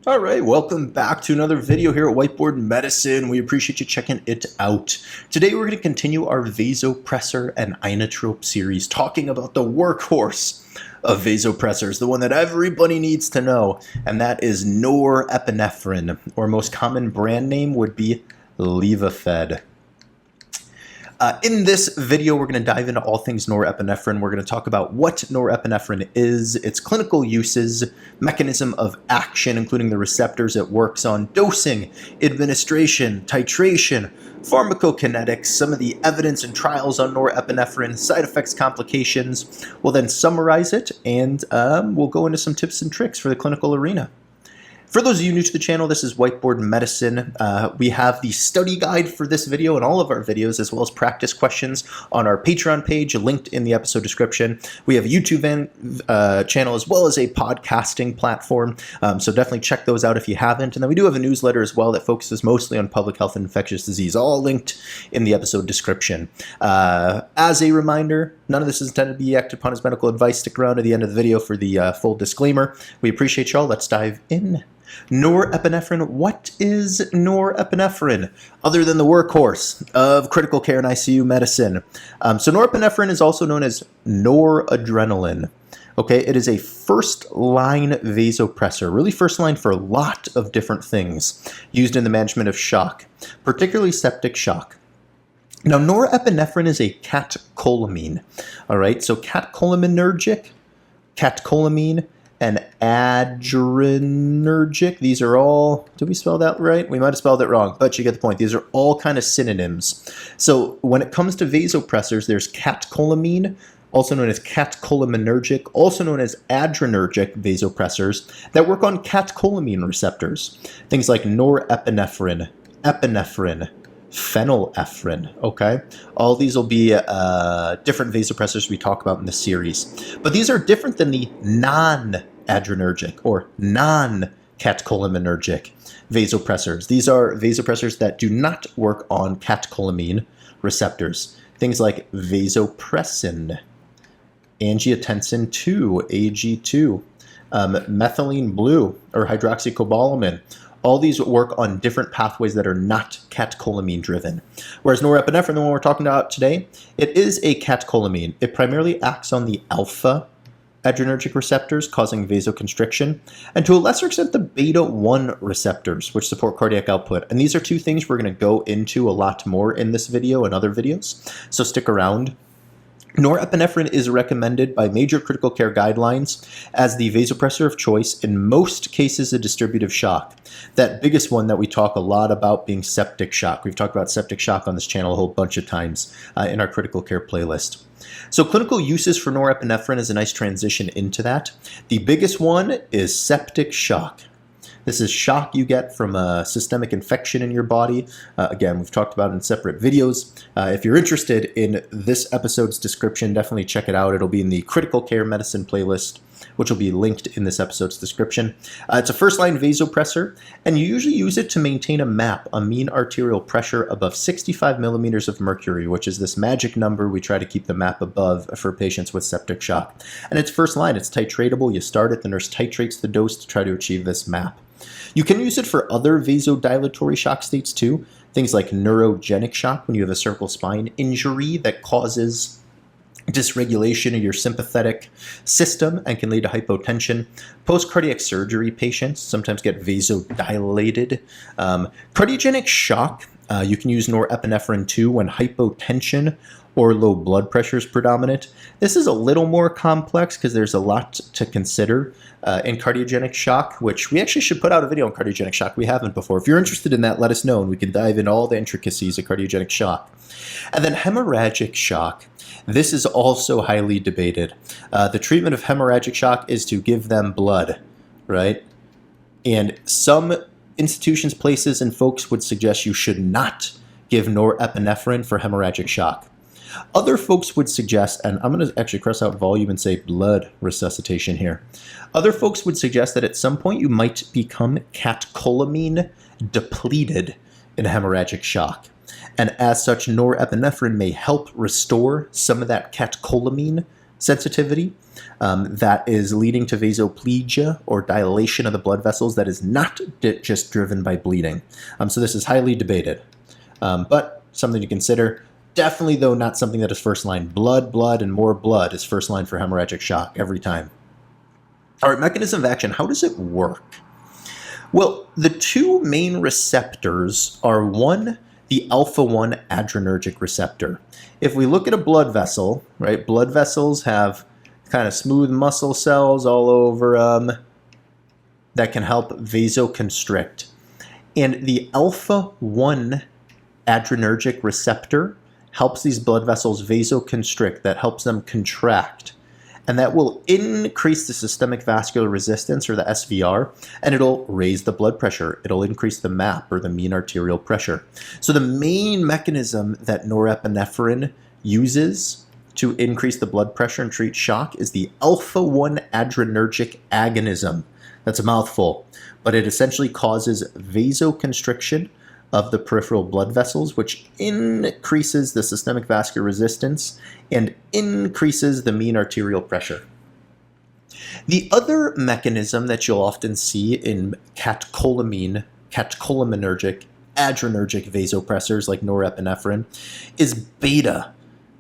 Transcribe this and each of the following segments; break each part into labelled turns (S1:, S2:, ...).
S1: All right, welcome back to another video here at Whiteboard Medicine. We appreciate you checking it out. Today we're going to continue our Vasopressor and inotrope series, talking about the workhorse of vasopressors, the one that everybody needs to know, and that is norepinephrine, or most common brand name would be Levophed. In this video, we're going to dive into all things norepinephrine. We're going to talk about what norepinephrine is, its clinical uses, mechanism of action, including the receptors it works on, dosing, administration, titration, pharmacokinetics, some of the evidence and trials on norepinephrine, side effects, complications. We'll then summarize it, and we'll go into some tips and tricks for the clinical arena. For those of you new to the channel, this is Whiteboard Medicine. We have the study guide for this video and all of our videos, as well as practice questions on our Patreon page, linked in the episode description. We have a YouTube channel as well as a podcasting platform, so definitely check those out if you haven't. And then we do have a newsletter as well that focuses mostly on public health and infectious disease, all linked in the episode description. As a reminder, none of this is intended to be acted upon as medical advice. Stick around to the end of the video for the full disclaimer. We appreciate y'all. Let's dive in. Norepinephrine. What is norepinephrine other than the workhorse of critical care and ICU medicine? So norepinephrine is also known as noradrenaline. Okay, it is a first-line vasopressor, really first line for a lot of different things used in the management of shock, particularly septic shock. Now, norepinephrine is a catecholamine. All right, so catecholinergic, catecholamine, and adrenergic. These are all, did we spell that right? We might have spelled it wrong, but you get the point. These are all kind of synonyms. So when it comes to vasopressors, there's catecholamine, also known as catecholinergic, also known as adrenergic vasopressors that work on catecholamine receptors. Things like norepinephrine, epinephrine, phenylephrine, okay? All these will be different vasopressors we talk about in this series. But these are different than the non-adrenergic or non-catecholinergic vasopressors. These are vasopressors that do not work on catecholamine receptors. Things like vasopressin, angiotensin 2, AG2, methylene blue or hydroxycobalamin. All these work on different pathways that are not catecholamine driven. Whereas norepinephrine, the one we're talking about today, it is a catecholamine. It primarily acts on the alpha adrenergic receptors, causing vasoconstriction, and to a lesser extent the beta-1 receptors, which support cardiac output. And these are two things we're going to go into a lot more in this video and other videos, so stick around. Norepinephrine is recommended by major critical care guidelines as the vasopressor of choice in most cases of distributive shock. That biggest one that we talk a lot about being septic shock. We've talked about septic shock on this channel a whole bunch of times in our critical care playlist. So clinical uses for norepinephrine is a nice transition into that. The biggest one is septic shock. This is shock you get from a systemic infection in your body. Again, we've talked about it in separate videos. If you're interested in this episode's description, definitely check it out. It'll be in the critical care medicine playlist, which will be linked in this episode's description. It's a first-line vasopressor, and you usually use it to maintain a MAP, a mean arterial pressure above 65 millimeters of mercury, which is this magic number we try to keep the MAP above for patients with septic shock. And it's first line. It's titratable. You start it, the nurse titrates the dose to try to achieve this MAP. You can use it for other vasodilatory shock states too, things like neurogenic shock when you have a cervical spine injury that causes dysregulation of your sympathetic system and can lead to hypotension. Post-cardiac surgery patients sometimes get vasodilated. Cardiogenic shock, you can use norepinephrine too when hypotension or low blood pressure is predominant. This is a little more complex because there's a lot to consider in cardiogenic shock, which we actually should put out a video on cardiogenic shock. We haven't before. If you're interested in that, let us know and we can dive into all the intricacies of cardiogenic shock. And then hemorrhagic shock. This is also highly debated. The treatment of hemorrhagic shock is to give them blood, right? And some institutions, places, and folks would suggest you should not give norepinephrine for hemorrhagic shock. Other folks would suggest, and I'm going to actually cross out volume and say blood resuscitation here. Other folks would suggest that at some point you might become catecholamine depleted in hemorrhagic shock. And as such, norepinephrine may help restore some of that catecholamine sensitivity that is leading to vasoplegia or dilation of the blood vessels that is not just driven by bleeding. So this is highly debated, but something to consider. Definitely, though, not something that is first line. Blood, and more blood is first line for hemorrhagic shock every time. All right, mechanism of action. How does it work? Well, the two main receptors are one, the alpha-1 adrenergic receptor. If we look at a blood vessel, right, blood vessels have kind of smooth muscle cells all over that can help vasoconstrict. And the alpha-1 adrenergic receptor helps these blood vessels vasoconstrict, that helps them contract. And that will increase the systemic vascular resistance, or the SVR, and it'll raise the blood pressure. It'll increase the MAP, or the mean arterial pressure. So the main mechanism that norepinephrine uses to increase the blood pressure and treat shock is the alpha-1 adrenergic agonism. That's a mouthful, but it essentially causes vasoconstriction of the peripheral blood vessels, which increases the systemic vascular resistance and increases the mean arterial pressure. The other mechanism that you'll often see in catecholaminergic, adrenergic vasopressors like norepinephrine is beta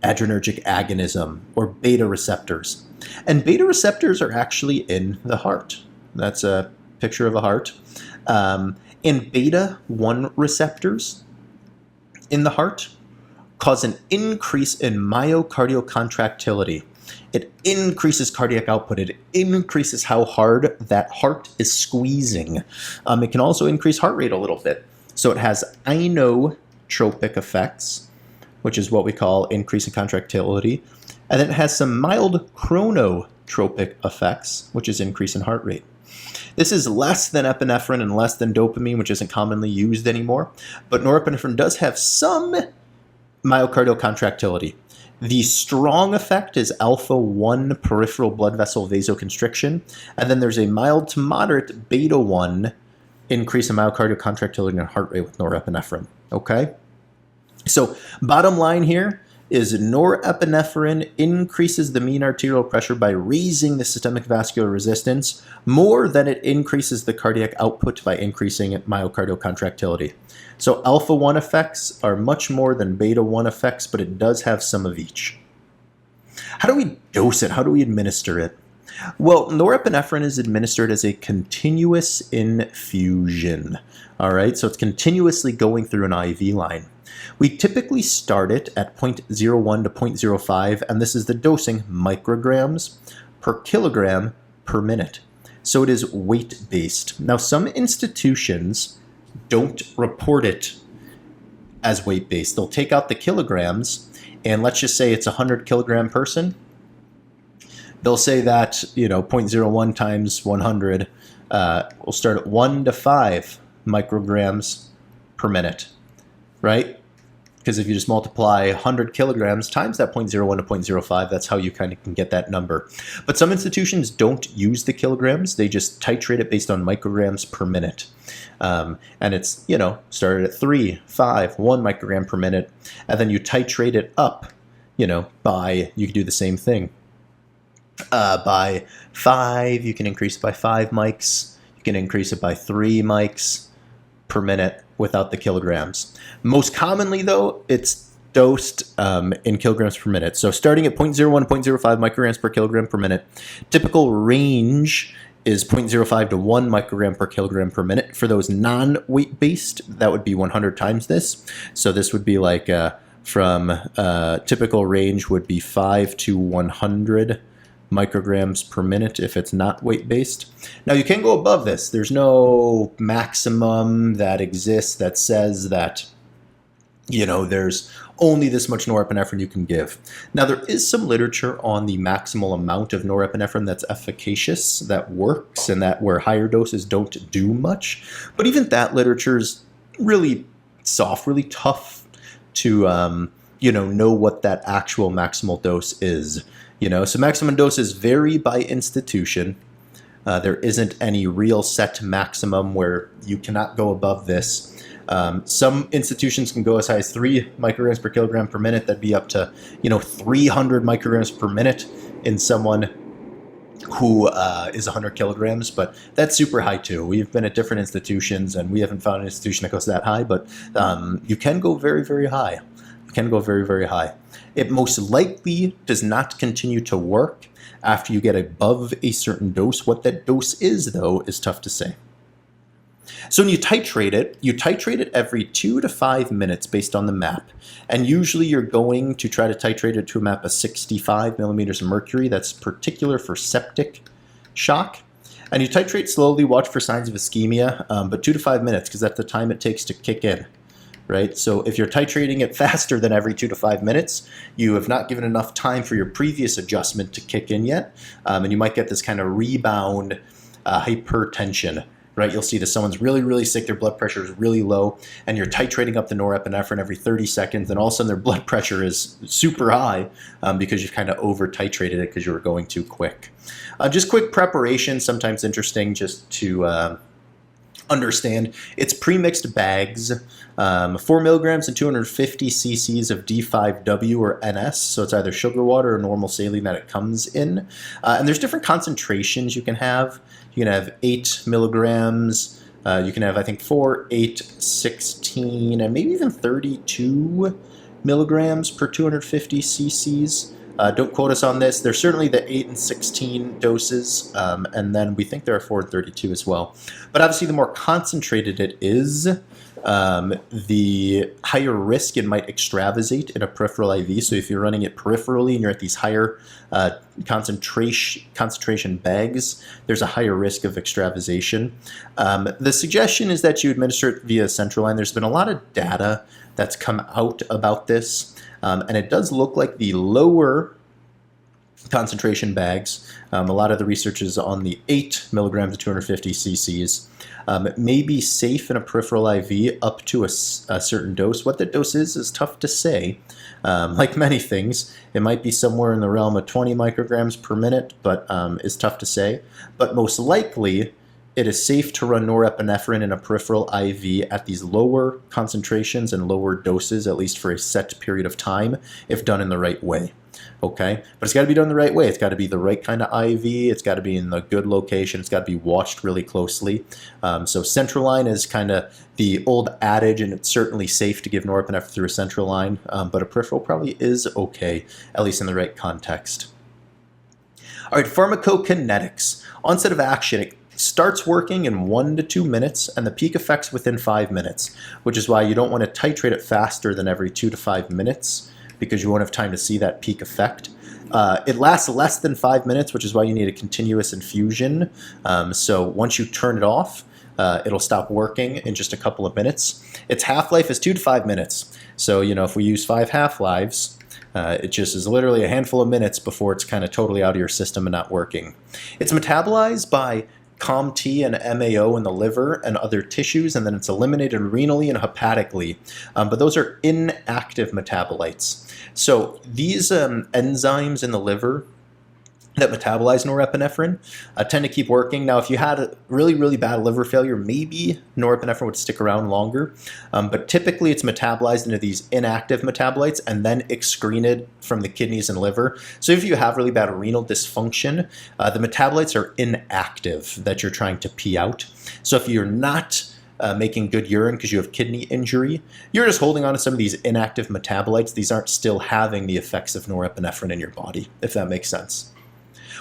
S1: adrenergic agonism, or beta receptors. And beta receptors are actually in the heart. That's a picture of a heart. And beta-1 receptors in the heart cause an increase in myocardial contractility. It increases cardiac output. It increases how hard that heart is squeezing. It can also increase heart rate a little bit. So it has inotropic effects, which is what we call increase in contractility. And then it has some mild chronotropic effects, which is increase in heart rate. This is less than epinephrine and less than dopamine, which isn't commonly used anymore. But norepinephrine does have some myocardial contractility. The strong effect is alpha-1 peripheral blood vessel vasoconstriction. And then there's a mild to moderate beta-1 increase in myocardial contractility and heart rate with norepinephrine. Okay? So bottom line here is norepinephrine increases the mean arterial pressure by raising the systemic vascular resistance more than it increases the cardiac output by increasing myocardial contractility. So alpha-1 effects are much more than beta-1 effects, but it does have some of each. How do we dose it? How do we administer it? Well, norepinephrine is administered as a continuous infusion. All right, so it's continuously going through an IV line. We typically start it at 0.01 to 0.05, and this is the dosing, micrograms per kilogram per minute. So it is weight-based. Now, some institutions don't report it as weight-based. They'll take out the kilograms, and let's just say it's a 100 kilogram person. They'll say that, 0.01 times 100, we'll start at 1 to 5 micrograms per minute, right? Because if you just multiply 100 kilograms times that 0.01 to 0.05, that's how you kind of can get that number. But some institutions don't use the kilograms. They just titrate it based on micrograms per minute. And it's, started at 3, 5, 1 microgram per minute. And then you titrate it up, by, you can do the same thing. By 5, you can increase it by 5 mics. You can increase it by 3 mics per minute without the kilograms. Most commonly, though, it's dosed in kilograms per minute. So starting at 0.01 to 0.05 micrograms per kilogram per minute. Typical range is 0.05 to 1 microgram per kilogram per minute. For those non-weight based, that would be 100 times this. So this would be like from typical range would be 5 to 100 micrograms per minute if it's not weight-based. Now you can go above this. There's no maximum that exists that says that, there's only this much norepinephrine you can give. Now there is some literature on the maximal amount of norepinephrine that's efficacious, that works, and that where higher doses don't do much. But even that literature is really soft, really tough to, know what that actual maximal dose is. So maximum doses vary by institution. There isn't any real set maximum where you cannot go above this. Some institutions can go as high as 3 micrograms per kilogram per minute. That'd be up to, 300 micrograms per minute in someone who is 100 kilograms, but that's super high too. We've been at different institutions, and we haven't found an institution that goes that high, but you can go very, very high. You can go very, very high. It most likely does not continue to work after you get above a certain dose. What that dose is, though, is tough to say. So when you titrate it every 2 to 5 minutes based on the map. And usually you're going to try to titrate it to a map of 65 millimeters of mercury. That's particular for septic shock. And you titrate slowly, watch for signs of ischemia, but 2 to 5 minutes, because that's the time it takes to kick in. Right? So if you're titrating it faster than every 2 to 5 minutes, you have not given enough time for your previous adjustment to kick in yet, and you might get this kind of rebound hypertension. Right? You'll see that someone's really, really sick, their blood pressure is really low, and you're titrating up the norepinephrine every 30 seconds, and all of a sudden their blood pressure is super high because you've kind of over-titrated it because you were going too quick. Just quick preparation, sometimes interesting just to understand. It's pre-mixed bags, 4 milligrams and 250 cc's of D5W or NS, so it's either sugar water or normal saline that it comes in. And there's different concentrations you can have. You can have 8 milligrams, you can have, I think, 4, 8, 16, and maybe even 32 milligrams per 250 cc's. Don't quote us on this. There's certainly the 8 and 16 doses, and then we think there are 4 and 32 as well. But obviously, the more concentrated it is, the higher risk it might extravasate in a peripheral IV. So if you're running it peripherally and you're at these higher concentration bags, there's a higher risk of extravasation. The suggestion is that you administer it via central line. There's been a lot of data that's come out about this, and it does look like the lower concentration bags, a lot of the research is on the 8 milligrams of 250 cc's. It may be safe in a peripheral IV up to a certain dose. What that dose is tough to say. Like many things, it might be somewhere in the realm of 20 micrograms per minute, but is tough to say. But most likely, it is safe to run norepinephrine in a peripheral IV at these lower concentrations and lower doses, at least for a set period of time, if done in the right way. Okay, but it's got to be done the right way. It's got to be the right kind of IV. It's got to be in the good location. It's got to be watched really closely. So central line is kind of the old adage, and it's certainly safe to give norepinephrine through a central line, but a peripheral probably is okay, at least in the right context. All right, pharmacokinetics. Onset of action. It starts working in 1 to 2 minutes, and the peak effects within 5 minutes, which is why you don't want to titrate it faster than every 2 to 5 minutes, because you won't have time to see that peak effect. It lasts less than 5 minutes, which is why you need a continuous infusion. So once you turn it off, it'll stop working in just a couple of minutes. Its half-life is 2 to 5 minutes. So, if we use 5 half-lives, it just is literally a handful of minutes before it's kind of totally out of your system and not working. It's metabolized by COMT and MAO in the liver and other tissues, and then it's eliminated renally and hepatically. But those are inactive metabolites. So these enzymes in the liver that metabolize norepinephrine tend to keep working. Now, if you had a really, really bad liver failure, maybe norepinephrine would stick around longer. But typically it's metabolized into these inactive metabolites and then excreted from the kidneys and liver. So if you have really bad renal dysfunction, the metabolites are inactive that you're trying to pee out. So if you're not making good urine because you have kidney injury, you're just holding on to some of these inactive metabolites. These aren't still having the effects of norepinephrine in your body, if that makes sense.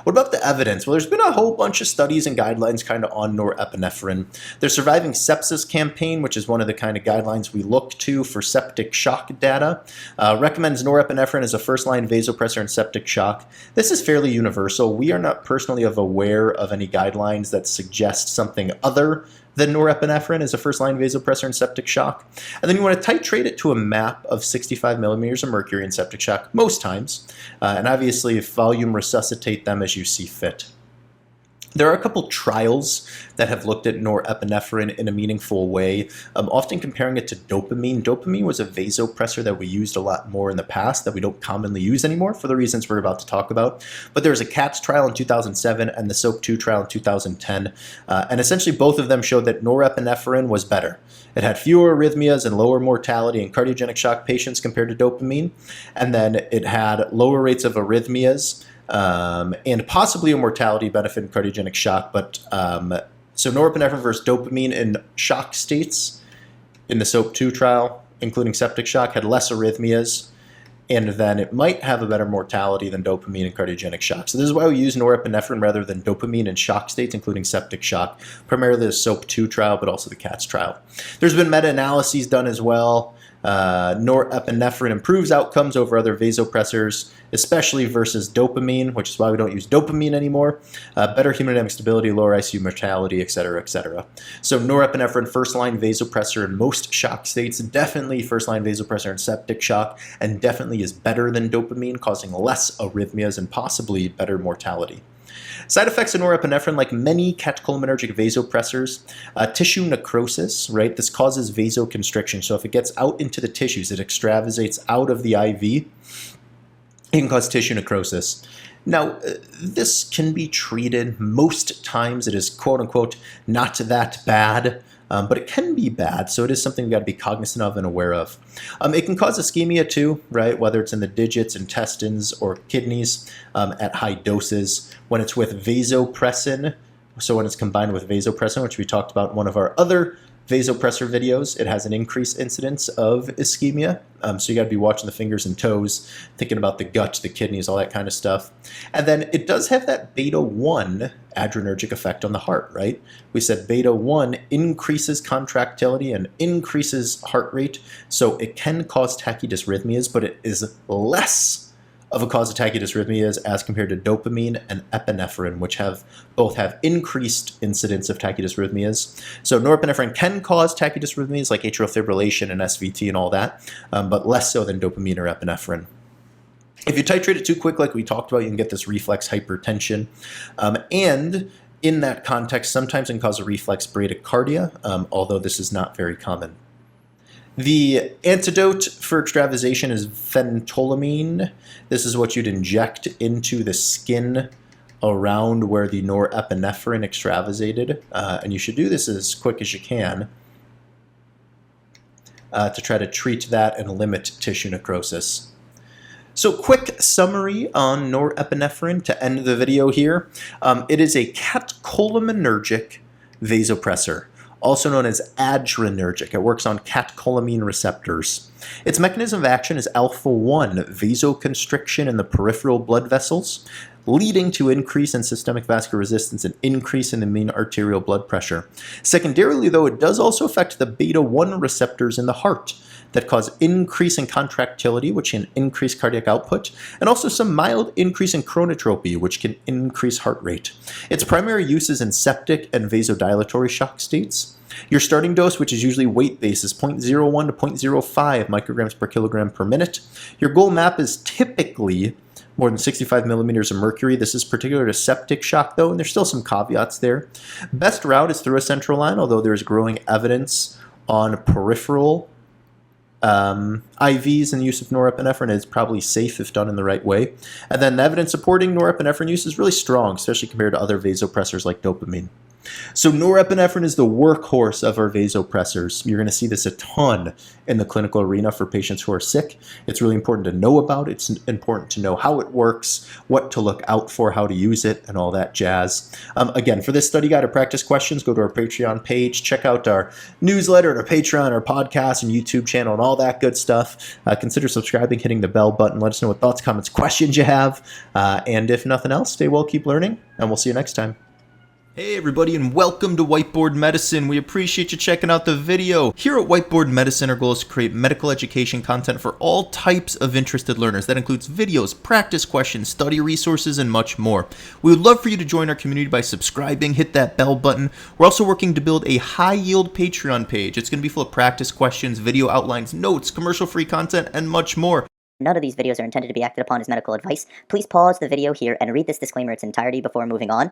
S1: What about the evidence? Well, there's been a whole bunch of studies and guidelines kind of on norepinephrine. The Surviving Sepsis campaign, which is one of the kind of guidelines we look to for septic shock data, recommends norepinephrine as a first-line vasopressor in septic shock. This is fairly universal. We are not personally aware of any guidelines that suggest something other than norepinephrine as a first-line vasopressor in septic shock. And then you want to titrate it to a map of 65 millimeters of mercury in septic shock most times. And obviously, volume resuscitate them as you see fit. There are a couple trials that have looked at norepinephrine in a meaningful way, often comparing it to dopamine. Dopamine was a vasopressor that we used a lot more in the past that we don't commonly use anymore for the reasons we're about to talk about. But there was a CATS trial in 2007 and the SOAP2 trial in 2010. And essentially both of them showed that norepinephrine was better. It had fewer arrhythmias and lower mortality in cardiogenic shock patients compared to dopamine. And then it had lower rates of arrhythmias and possibly a mortality benefit in cardiogenic shock. But so norepinephrine versus dopamine in shock states in the SOAP2 trial, including septic shock, had less arrhythmias, and then it might have a better mortality than dopamine in cardiogenic shock. So this is why we use norepinephrine rather than dopamine in shock states, including septic shock, primarily the SOAP2 trial, but also the CATS trial. There's been meta-analyses done as well. Norepinephrine improves outcomes over other vasopressors, especially versus dopamine, which is why we don't use dopamine anymore. Better hemodynamic stability, lower ICU mortality, et cetera, et cetera. So norepinephrine, first-line vasopressor in most shock states, definitely first-line vasopressor in septic shock, and definitely is better than dopamine, causing less arrhythmias and possibly better mortality. Side effects of norepinephrine, like many catecholinergic vasopressors, tissue necrosis, right? This causes vasoconstriction. So if it gets out into the tissues, it extravasates out of the IV, it can cause tissue necrosis. Now, this can be treated. Most times it is quote-unquote not that bad, but it can be bad, so it is something we've got to be cognizant of and aware of. It can cause ischemia too, right? Whether it's in the digits, intestines, or kidneys at high doses. When it's with vasopressin, so when it's combined with vasopressin, which we talked about in one of our other vasopressor videos, it has an increased incidence of ischemia. So you got to be watching the fingers and toes, thinking about the gut, the kidneys, all that kind of stuff. And then it does have that beta-1 adrenergic effect on the heart, right? We said beta-1 increases contractility and increases heart rate, so it can cause tachydysrhythmias, but it is less of a cause of tachydysrhythmias as compared to dopamine and epinephrine, which both have increased incidence of tachydysrhythmias. So norepinephrine can cause tachydysrhythmias like atrial fibrillation and SVT and all that, but less so than dopamine or epinephrine. If you titrate it too quick, like we talked about, you can get this reflex hypertension. And in that context, sometimes it can cause a reflex bradycardia, although this is not very common. The antidote for extravasation is phentolamine. This is what you'd inject into the skin around where the norepinephrine extravasated. And you should do this as quick as you can to try to treat that and limit tissue necrosis. So quick summary on norepinephrine to end the video here. It is a catecholinergic vasopressor, also known as adrenergic. It works on catecholamine receptors. Its mechanism of action is alpha-1 vasoconstriction in the peripheral blood vessels, leading to increase in systemic vascular resistance and increase in the mean arterial blood pressure. Secondarily, though, it does also affect the beta-1 receptors in the heart that cause increase in contractility, which can increase cardiac output, and also some mild increase in chronotropy, which can increase heart rate. Its primary use is in septic and vasodilatory shock states. Your starting dose, which is usually weight-based, is 0.01 to 0.05 micrograms per kilogram per minute. Your goal map is typically more than 65 millimeters of mercury. This is particular to septic shock, though, and there's still some caveats there. Best route is through a central line, although there's growing evidence on peripheral IVs and the use of norepinephrine is probably safe if done in the right way. And then the evidence supporting norepinephrine use is really strong, especially compared to other vasopressors like dopamine. So norepinephrine is the workhorse of our vasopressors. You're going to see this a ton in the clinical arena for patients who are sick. It's really important to know about it. It's important to know how it works, what to look out for, how to use it, and all that jazz. Again, for this study guide or practice questions, go to our Patreon page, check out our newsletter, our Patreon, our podcast, and YouTube channel, and all that good stuff. Consider subscribing, hitting the bell button. Let us know what thoughts, comments, questions you have. And if nothing else, stay well, keep learning, and we'll see you next time. Hey everybody, and welcome to Whiteboard Medicine. We appreciate you checking out the video. Here at Whiteboard Medicine, our goal is to create medical education content for all types of interested learners. That includes videos, practice questions, study resources, and much more. We would love for you to join our community by subscribing, hit that bell button. We're also working to build a high-yield Patreon page. It's going to be full of practice questions, video outlines, notes, commercial-free content, and much more.
S2: None of these videos are intended to be acted upon as medical advice. Please pause the video here and read this disclaimer in its entirety before moving on.